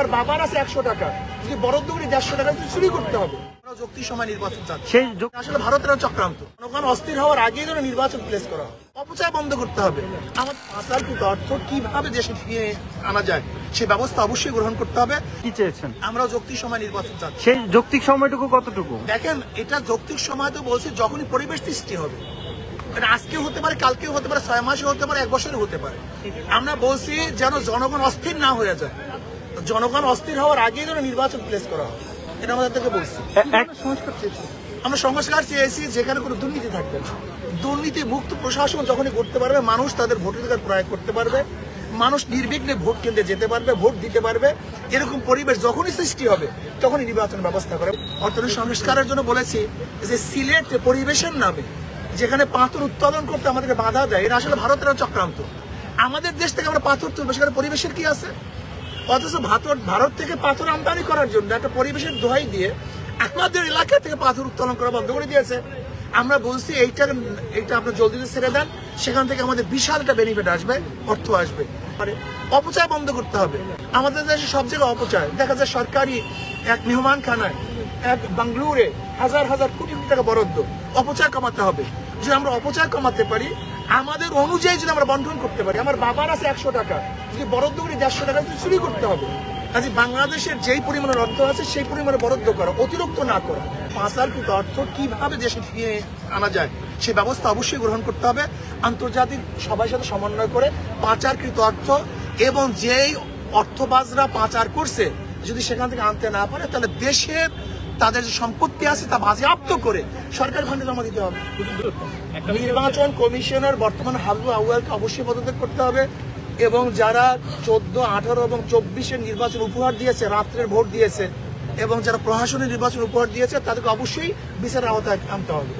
আমার বাবার আছে 100 টাকা, যদি বরাদ্দ করে 150 টাকা চুরি করতে হবে। যৌক্তিক সময় নির্বাচন চাচ্ছে, আসলে ভারতের চক্রান্ত। জনগণ অস্থির হওয়ার আগেই যেন নির্বাচন প্লেস করা হয়, অপচয় বন্ধ করতে হবে। আমার পাচারকৃত অর্থ কিভাবে দেশে ফিরিয়ে আনা যায় সে ব্যবস্থা অবশ্যই গ্রহণ করতে হবে। কি চেয়েছেন? আমরা যৌক্তিক সময় নির্বাচন চাচ্ছি। সেই যৌক্তিক সময়টুকু কতটুকু? দেখেন, এটা যৌক্তিক সময় তো বলছি যখনই পরিবেশ সৃষ্টি হবে, আজকেও হতে পারে, কালকেও হতে পারে, 6 মাসে হতে পারে, 1 বছরে হতে পারে। আমরা বলছি যেন জনগণ অস্থির না হয়ে যায়, জনগণ অস্থির হওয়ার আগেই যেন নির্বাচন প্লেস করা হয়, এটা আমাদের থেকে বলছি। সংস্কার চেয়েছি, আমরা সংস্কার চেয়েছি যেখানে কোনো দুর্নীতি থাকবে না। দুর্নীতি মুক্ত প্রশাসন যখনই করতে পারবে, মানুষ তাদের ভোটাধিকার প্রয়োগ করতে পারবে, মানুষ নির্বিঘ্নে ভোট কেন্দ্রে যেতে পারবে, ভোট দিতে পারবে, এরকম পরিবেশ যখনই সৃষ্টি হবে তখনই নির্বাচন ব্যবস্থা করে। অর্থনৈতিক সংস্কারের জন্য বলেছি যে সিলেট পরিবেশের নামে যেখানে পাথর উৎপাদন করতে আমাদেরকে বাধা দেয়, এটা আসলে ভারতের চক্রান্ত। আমাদের দেশ থেকে আমরা পাথর তুলবো, সেখানে পরিবেশের কি আছে? অথচ ভারত থেকে পাথর আমদানি করার জন্য একটা পরিবেশের দোহাই দিয়ে আপনাদের এলাকা থেকে পাথর উত্তোলন করা বন্ধ করে দিয়েছে। আমরা বলছি এইটা আপনার জলদি ছেড়ে দেন, সেখান থেকে আমাদের বিশাল একটা বেনিফিট আসবে, অর্থ আসবে। অপচয় বন্ধ করতে হবে। আমাদের দেশে সব জায়গায় অপচয় দেখা যায়। সরকারি এক মেহমানখানায়, এক বাংলুরে হাজার হাজার কোটি কোটি টাকা বরাদ্দ, অপচয় কমাতে হবে। যদি আমরা অপচয় কমাতে পারি, আমাদের অনুযায়ী যদি আমরা বন্টন করতে পারি, আমার বাবার আছে 100 টাকা, যদি বরাদ্দ করে 150 টাকা চুরি করতে হবে। কাজে বাংলাদেশের যেই পরিমাণের অর্থ আছে সেই পরিমাণে বরাদ্দ করা, অতিরিক্ত না করা। পাচারকৃত অর্থ কিভাবে দেশে ফিরিয়ে আনা যায় সে ব্যবস্থা অবশ্যই গ্রহণ করতে হবে। আন্তর্জাতিক সবার সাথে সমন্বয় করে পাচারকৃত অর্থ এবং যেই অর্থবাজরা পাচার করছে যদি সেখান থেকে আনতে না পারে, তাহলে দেশের তাদের যে সম্পত্তি আছে তা বাজেয়াপ্ত করে সরকার ফান্ডে জমা দিতে হবে। নির্বাচন কমিশনের বর্তমান হাবিব আউয়ালকে অবশ্যই পদত্যাগ করতে হবে এবং যারা 14, 18 এবং 24-এর নির্বাচন উপহার দিয়েছে, রাত্রের ভোট দিয়েছে এবং যারা প্রশাসনের নির্বাচন উপহার দিয়েছে, তাদেরকে অবশ্যই বিচারের আওতায় আনতে হবে।